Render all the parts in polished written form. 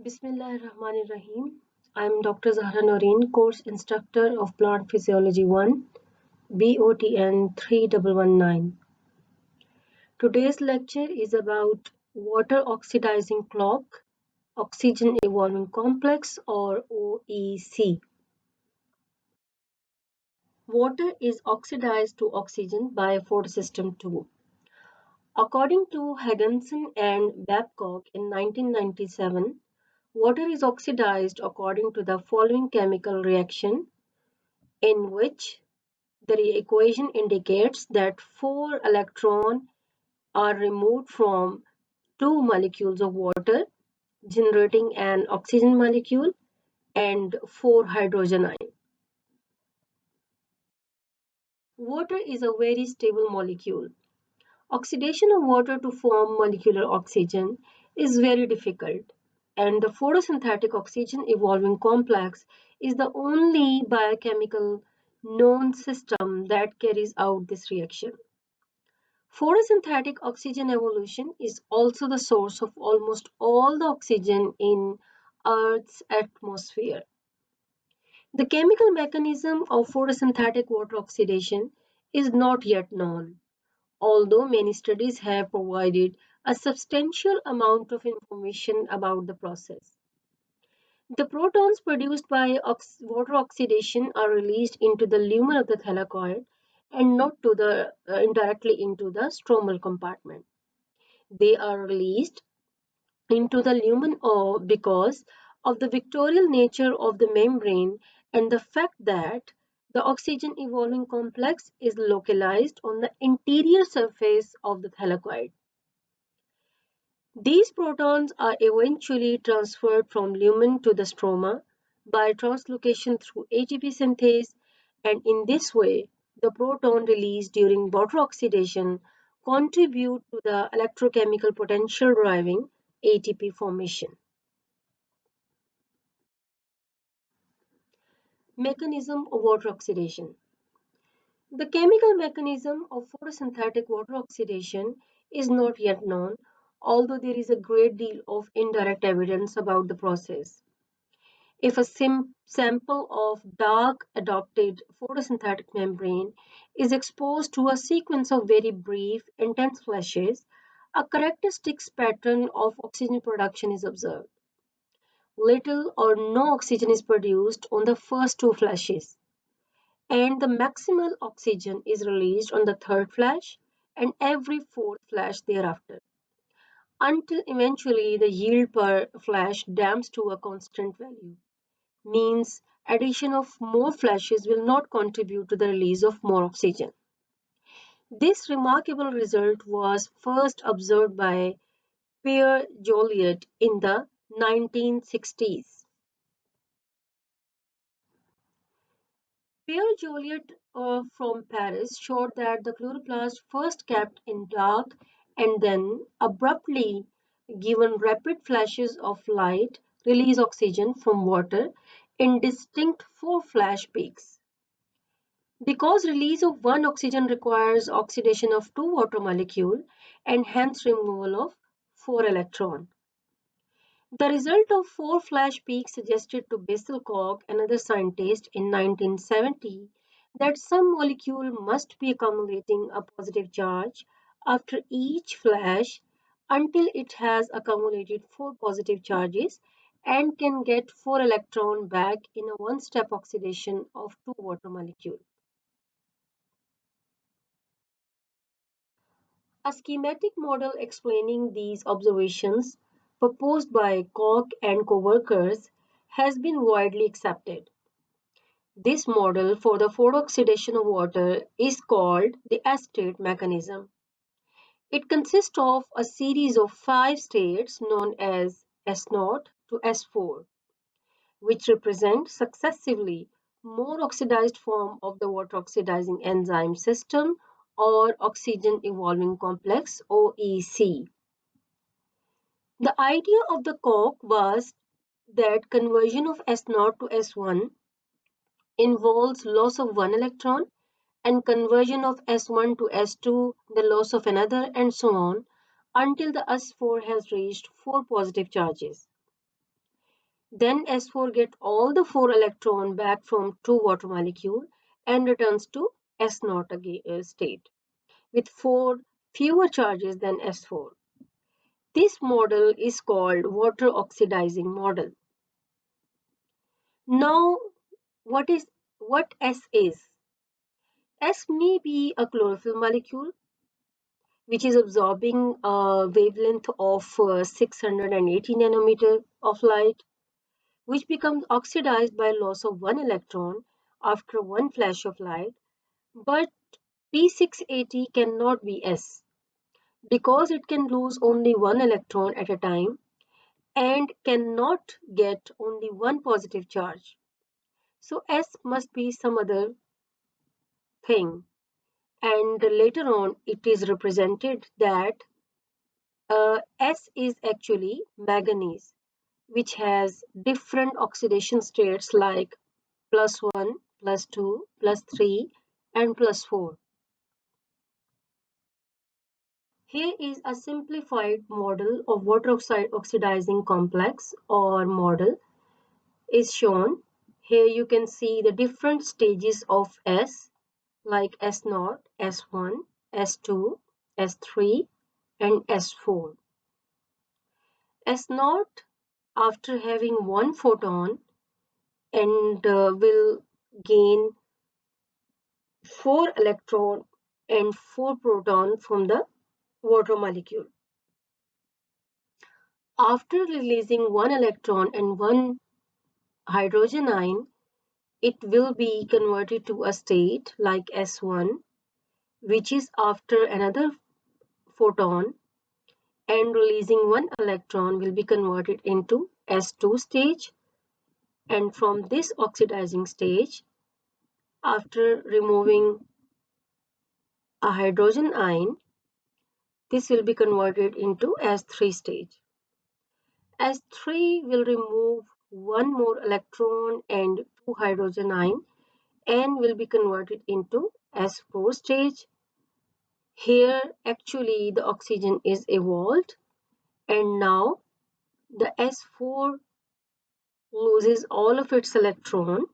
Bismillahirrahmanirrahim. I'm Dr. Zahra Noreen, course instructor of Plant Physiology 1, BOTN 3119. Today's lecture is about water oxidizing clock, oxygen evolving complex or OEC. Water is oxidized to oxygen by photosystem 2. According to Higginson and Babcock in 1997, water is oxidized according to the following chemical reaction in which the equation indicates that 4 electrons are removed from 2 molecules of water, generating an oxygen molecule and 4 hydrogen ions. Water is a very stable molecule. Oxidation of water to form molecular oxygen is very difficult, and the photosynthetic oxygen evolving complex is the only biochemical known system that carries out this reaction. Photosynthetic oxygen evolution is also the source of almost all the oxygen in Earth's atmosphere. The chemical mechanism of photosynthetic water oxidation is not yet known, although many studies have provided a substantial amount of information about the process. The protons produced by water oxidation are released into the lumen of the thylakoid and not to the indirectly into the stromal compartment. They are released into the lumen because of the vectorial nature of the membrane and the fact that the oxygen evolving complex is localized on the interior surface of the thylakoid. These protons are eventually transferred from lumen to the stroma by translocation through ATP synthase, and in this way, the proton released during water oxidation contribute to the electrochemical potential driving ATP formation. Mechanism of water oxidation. The chemical mechanism of photosynthetic water oxidation is not yet known, although there is a great deal of indirect evidence about the process. If a sample of dark adopted photosynthetic membrane is exposed to a sequence of very brief, intense flashes, a characteristic pattern of oxygen production is observed. Little or no oxygen is produced on the first 2 flashes, and the maximal oxygen is released on the third flash and every fourth flash thereafter, until eventually the yield per flash damps to a constant value. Means addition of more flashes will not contribute to the release of more oxygen. This remarkable result was first observed by Pierre Joliot in the 1960s. Pierre Joliot from Paris showed that the chloroplast first kept in dark and then abruptly given rapid flashes of light release oxygen from water in distinct 4 flash peaks. Because release of one oxygen requires oxidation of 2 water molecules and hence removal of 4 electrons. The result of 4 flash peaks suggested to Basil Koch, another scientist, in 1970 that some molecule must be accumulating a positive charge after each flash until it has accumulated 4 positive charges and can get 4 electrons back in a one-step oxidation of 2 water molecules. A schematic model explaining these observations, proposed by Koch and co-workers, has been widely accepted. This model for the photooxidation of water is called the S-state mechanism. It consists of a series of 5 states known as S0 to S4, which represent successively more oxidized form of the water oxidizing enzyme system or oxygen evolving complex OEC. The idea of the Koch was that conversion of S0 to S1 involves loss of one electron and conversion of S1 to S2 the loss of another and so on until the S4 has reached 4 positive charges. Then S4 gets all the 4 electrons back from 2 water molecule and returns to S0 state with 4 fewer charges than S4. This model is called water oxidizing model. Now, what S is? S may be a chlorophyll molecule which is absorbing a wavelength of 680 nanometer of light, which becomes oxidized by loss of one electron after one flash of light. But P680 cannot be S because it can lose only one electron at a time and cannot get only one positive charge. So S must be some other thing. And later on, it is represented that S is actually manganese, which has different oxidation states like +1, +2, +3, and +4. Here is a simplified model of water oxidizing complex or model is shown. Here you can see the different stages of S like S0, S1, S2, S3, and S4. S0 after having one photon and will gain 4 electron and 4 proton from the water molecule. After releasing one electron and one hydrogen ion, it will be converted to a state like S1, which is after another photon and releasing one electron will be converted into S2 stage. And from this oxidizing stage, after removing a hydrogen ion, this will be converted into S3 stage. S3 will remove one more electron and two hydrogen ion and will be converted into S4 stage. Here actually the oxygen is evolved and now the S4 loses all of its electron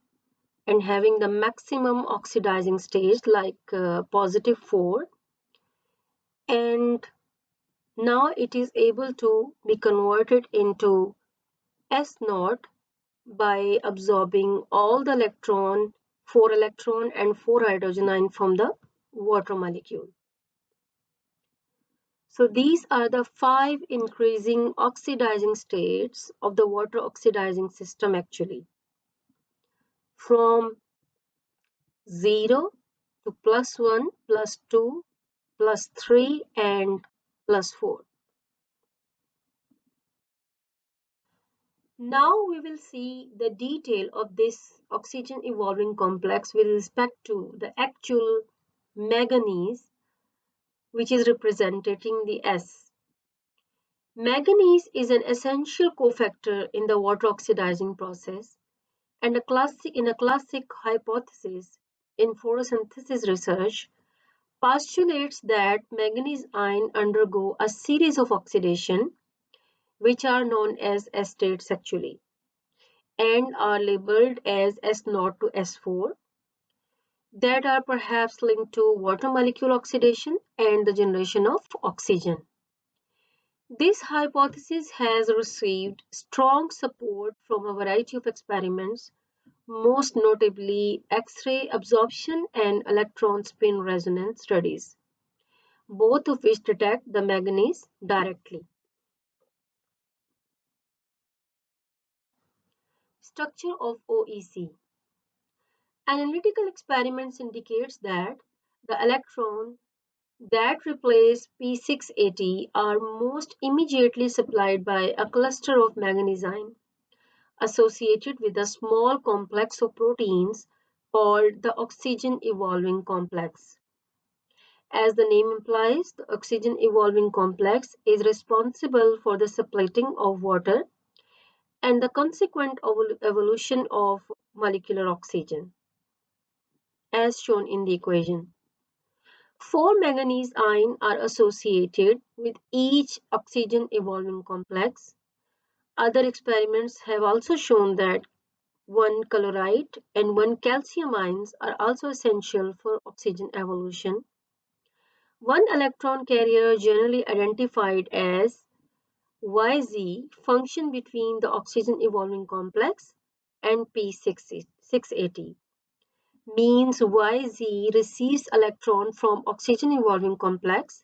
and having the maximum oxidizing stage like +4, and now it is able to be converted into S0 by absorbing all the 4 electron and 4 hydrogen ion from the water molecule. So these are the 5 increasing oxidizing states of the water oxidizing system actually. From 0 to +1, +2, +3 and +4. Now we will see the detail of this oxygen evolving complex with respect to the actual manganese, which is representing the S. Manganese is an essential cofactor in the water oxidizing process and in a classic hypothesis in photosynthesis research postulates that manganese ions undergo a series of oxidation which are known as S states actually and are labeled as S0 to S4 that are perhaps linked to water molecule oxidation and the generation of oxygen. This hypothesis has received strong support from a variety of experiments, most notably X-ray absorption and electron spin resonance studies, both of which detect the manganese directly. Structure of OEC. Analytical experiments indicates that the electron that replace P680 are most immediately supplied by a cluster of manganese ion associated with a small complex of proteins called the oxygen evolving complex. As the name implies, the oxygen evolving complex is responsible for the splitting of water and the consequent evolution of molecular oxygen, as shown in the equation. 4 manganese ions are associated with each oxygen evolving complex. Other experiments have also shown that one chloride and one calcium ions are also essential for oxygen evolution. One electron carrier, generally identified as YZ, function between the oxygen evolving complex and P680, means YZ receives electron from oxygen evolving complex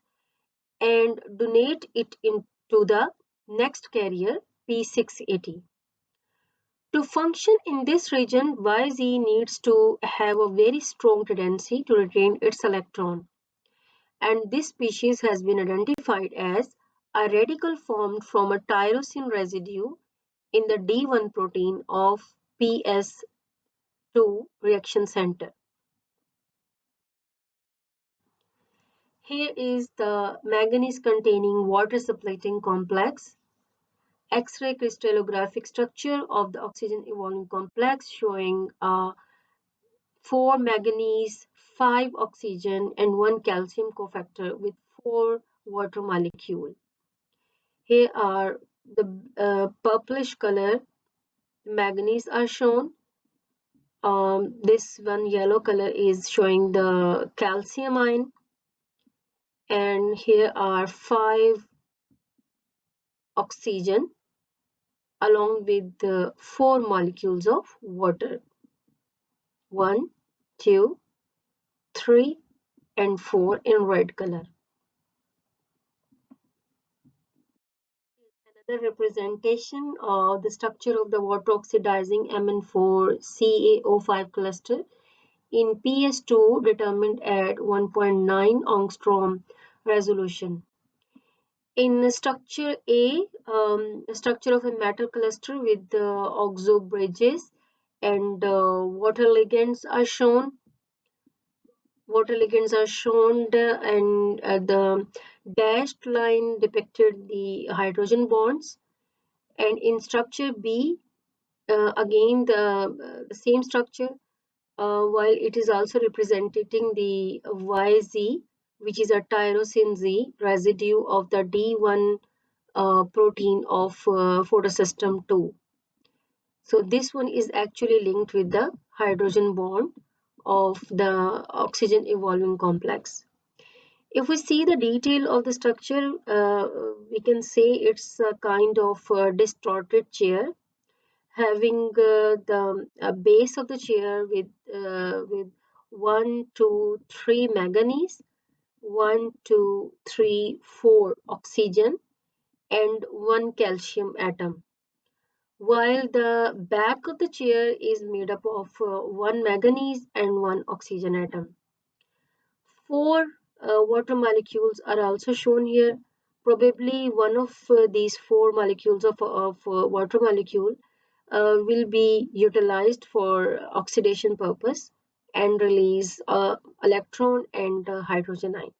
and donate it into the next carrier P680. To function in this region, YZ needs to have a very strong tendency to retain its electron, and this species has been identified as a radical formed from a tyrosine residue in the D1 protein of PS2 reaction center. Here is the manganese containing water splitting complex, X-ray crystallographic structure of the oxygen evolving complex showing 4 manganese, 5 oxygen, and 1 calcium cofactor with 4 water molecule. Here are the purplish color manganese are shown. This one yellow color is showing the calcium ion, and here are 5 oxygen along with the 4 molecules of water. 1, 2, 3, and 4 in red color. Another representation of the structure of the water oxidizing Mn4 CaO5 cluster in PS2 determined at 1.9 angstrom resolution. In structure A, structure of a metal cluster with the oxo bridges and water ligands are shown. Water ligands are shown and the dashed line depicted the hydrogen bonds. And in structure B, again the same structure, while it is also representing the YZ, which is a tyrosine Z residue of the D1 protein of photosystem 2. So this one is actually linked with the hydrogen bond of the oxygen evolving complex. If we see the detail of the structure, we can say it's a kind of distorted chair having the base of the chair with 1, 2, 3 manganese, 1, 2, 3, 4 oxygen, and 1 calcium atom, while the back of the chair is made up of 1 manganese and 1 oxygen atom. 4 water molecules are also shown here. Probably one of these 4 molecules of water molecule will be utilized for oxidation purpose and release electron and hydrogen ion.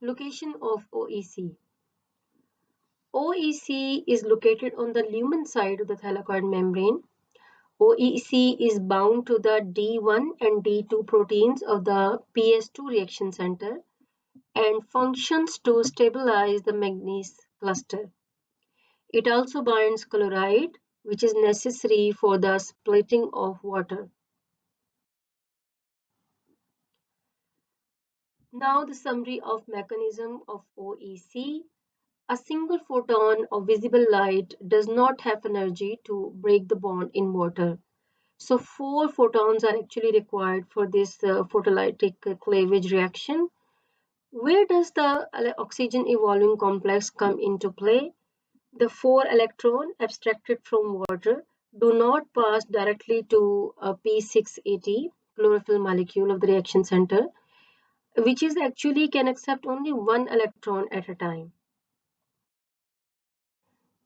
Location of OEC. OEC is located on the lumen side of the thylakoid membrane. OEC is bound to the D1 and D2 proteins of the PS2 reaction center and functions to stabilize the manganese cluster. It also binds chloride, which is necessary for the splitting of water. Now the summary of mechanism of OEC. A single photon of visible light does not have energy to break the bond in water. So 4 photons are actually required for this photolytic cleavage reaction. Where does the oxygen evolving complex come into play? The 4 electrons abstracted from water do not pass directly to a P680 chlorophyll molecule of the reaction center, which is actually can accept only 1 electron at a time.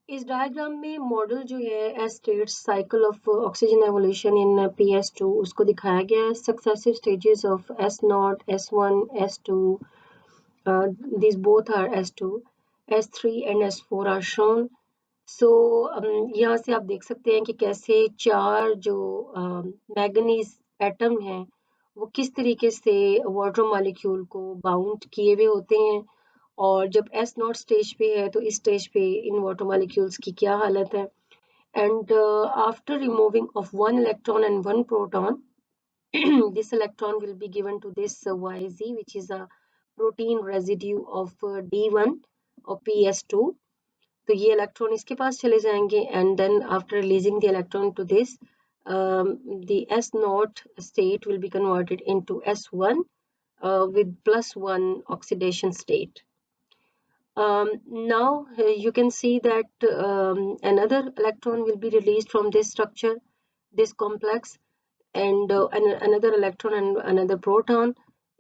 इस diagram में model जो है as states cycle of oxygen evolution in PS2 उसको दिखाया गया है successive stages of S0, S1, S2. These both are S2, S3 and S4 are shown. So यहाँ से आप देख सकते हैं कि कैसे 4 जो मैग्नीज एटम हैं वो किस तरीके से वाटर मॉलिक्यूल को बाउंड किए हुए होते हैं और जब S नॉट स्टेज पे है तो इस स्टेज पे इन वाटर मॉलिक्यूल्स की क्या हालत है. And after removing of one electron and one proton, this electron will be given to this YZ, which is a protein residue of D1 or PS2. तो ये इलेक्ट्रॉन इसके पास चले जाएंगे and then after releasing the electron to this, the S naught state will be converted into S1 with +1 oxidation state. Now you can see that another electron will be released from this structure, this complex, and another electron and another proton,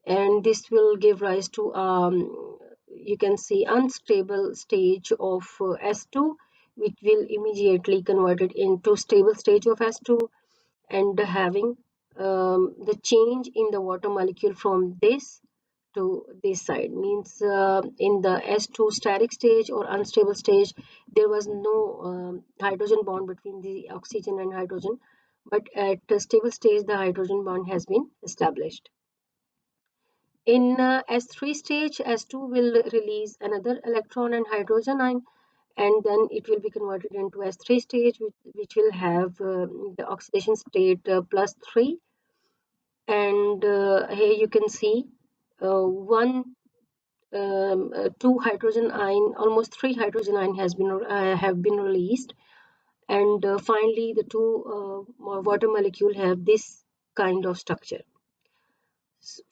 and this will give rise to you can see unstable stage of S2, which will immediately converted into stable stage of S2, and having the change in the water molecule from this to this side, means in the S2 static stage or unstable stage there was no hydrogen bond between the oxygen and hydrogen, but at the stable stage the hydrogen bond has been established. In S3 stage, S2 will release another electron and hydrogen ion, and then it will be converted into S3 stage, which will have the oxidation state +3. And here you can see one, two hydrogen ion, almost three hydrogen ion have been released, and finally the two water molecule have this kind of structure.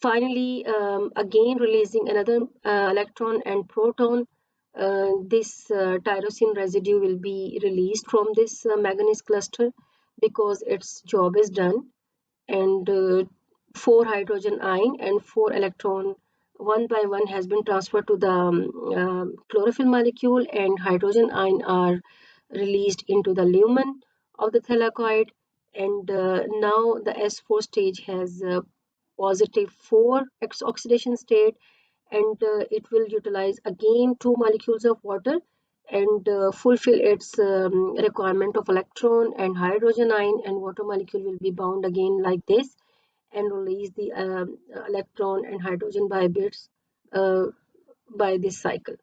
Finally, again releasing another electron and proton, this tyrosine residue will be released from this manganese cluster because its job is done, and four hydrogen ion and four electron one by one has been transferred to the chlorophyll molecule, and hydrogen ion are released into the lumen of the thylakoid, and now the S4 stage has positive 4 oxidation state, and it will utilize again two molecules of water and fulfill its requirement of electron and hydrogen ion, and water molecule will be bound again like this and release the electron and hydrogen by bits by this cycle.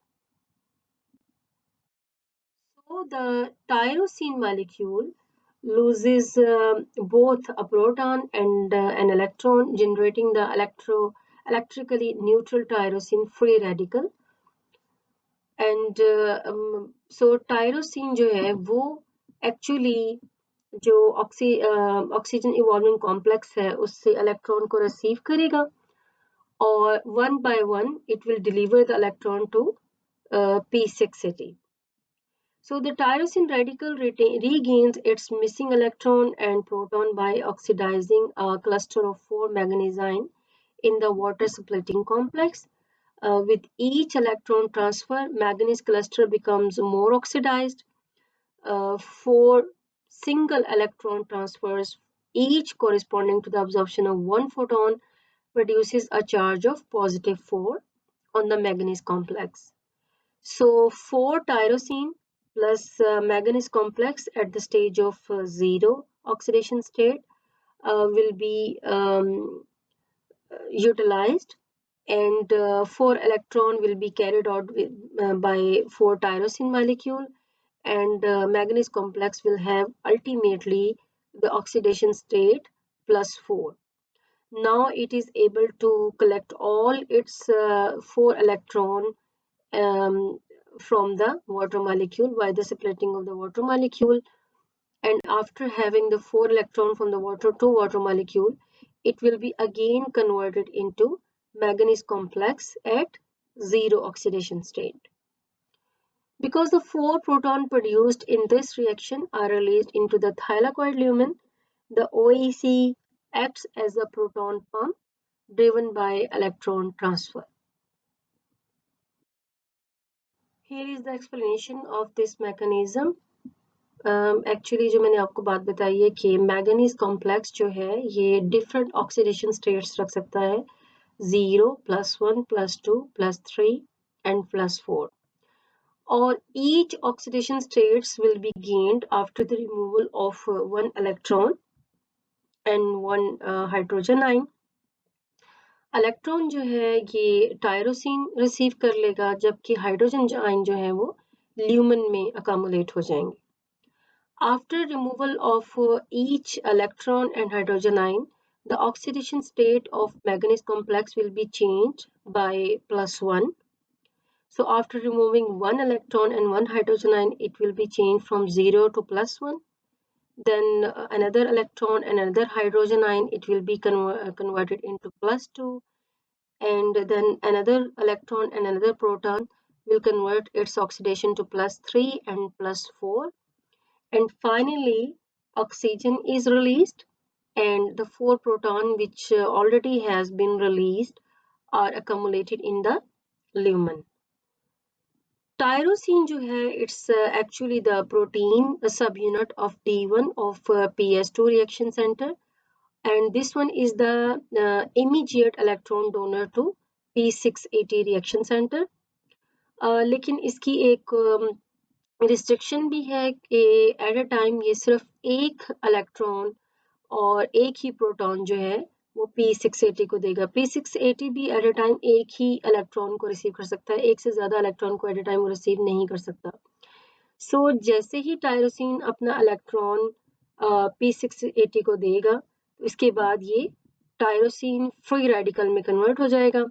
So the tyrosine molecule loses both a proton and an electron, generating the electrically neutral tyrosine free radical. And so tyrosine जो है वो actually जो oxygen evolving complex है उससे electron को receive करेगा, और one by one it will deliver the electron to P6 city. So the tyrosine radical regains its missing electron and proton by oxidizing a cluster of 4 manganese ion in the water splitting complex. With each electron transfer, manganese cluster becomes more oxidized. 4 single electron transfers, each corresponding to the absorption of one photon, produces a charge of +4 on the manganese complex. So 4 tyrosine plus manganese complex at the stage of 0 oxidation state will be utilized, and 4 electron will be carried out by 4 tyrosine molecule, and manganese complex will have ultimately the oxidation state +4. Now it is able to collect all its 4 electron um, from the water molecule by the splitting of the water molecule, and after having the 4 electron from the water to water molecule, it will be again converted into manganese complex at 0 oxidation state. Because the 4 proton produced in this reaction are released into the thylakoid lumen, the OEC acts as a proton pump driven by electron transfer. Here is the explanation of this mechanism. Actually जो मैंने आपको बात बताई है कि manganese complex जो है ये डिफरेंट ऑक्सीडेशन स्टेट्स रख सकता है, 0, +1, +2, +3 and +4, or each oxidation states will be gained after the removal of one electron and one hydrogen ion. Electron जो है ये टायरोसिन रिसीव कर लेगा, जबकि हाइड्रोजन आयन जो है वो ल्यूमेन में अकोमोलेट हो जाएंगे. After removal of each electron and hydrogen ion, the oxidation state of manganese complex will be changed by +1. So after removing one electron and one hydrogen ion, it will be changed from 0 to +1. Then another electron and another hydrogen ion, it will be converted into +2. And then another electron and another proton will convert its oxidation to +3 and +4. And finally, oxygen is released, and the four proton which already has been released are accumulated in the lumen. Tyrosine जो है, it's actually the protein a subunit of D1 of PS2 reaction center, and this one is the immediate electron donor to P680 reaction center. लेकिन इसकी एक restriction भी है कि at a time ये सिर्फ एक इलेक्ट्रॉन और एक ही प्रोटॉन जो है वो P680 को देगा. P680 भी एट अ टाइम एक ही इलेक्ट्रॉन को रिसीव कर सकता है, एक से ज़्यादा इलेक्ट्रॉन को एट अ टाइम वो रिसीव नहीं कर सकता. सो जैसे ही टायरोसिन अपना इलेक्ट्रॉन P680 को देगा, इसके बाद ये टायरोसिन फ्री रेडिकल में कन्वर्ट हो जाएगा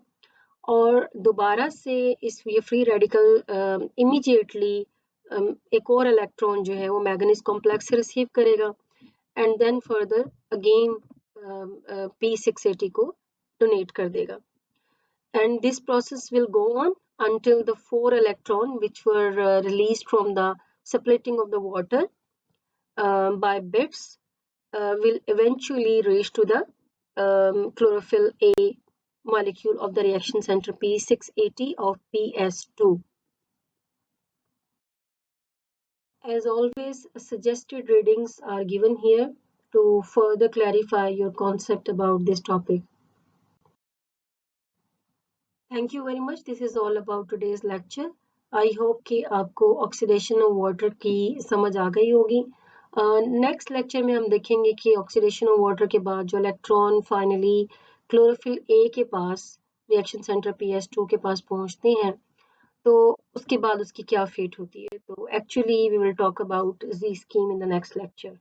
और दोबारा से ये फ्री रेडिकल इमीडिएटली एक और इलेक्ट्रॉन जो है वो मैंगनीज कॉम्प्लेक्स से रिसीव करेगा and then further again P680 को डोनेट कर देगा. And this process will go on until the four electrons which were released from the splitting of the water by bits will eventually reach to the chlorophyll A molecule of the reaction center P680 of PS2. As always, suggested readings are given here to further clarify your concept about this topic. Thank you very much. This is all about today's lecture. I hope कि आपको oxidation of water की समझ आ गई होगी. Next lecture में हम देखेंगे कि ऑक्सीडेशन ऑफ वाटर के बाद जो इलेक्ट्रॉन फाइनली क्लोरोफिल ए के पास रिएक्शन सेंटर PS2 के पास पहुंचते हैं, तो उसके बाद उसकी क्या फेट होती है. तो actually we will talk about Z scheme in the next lecture.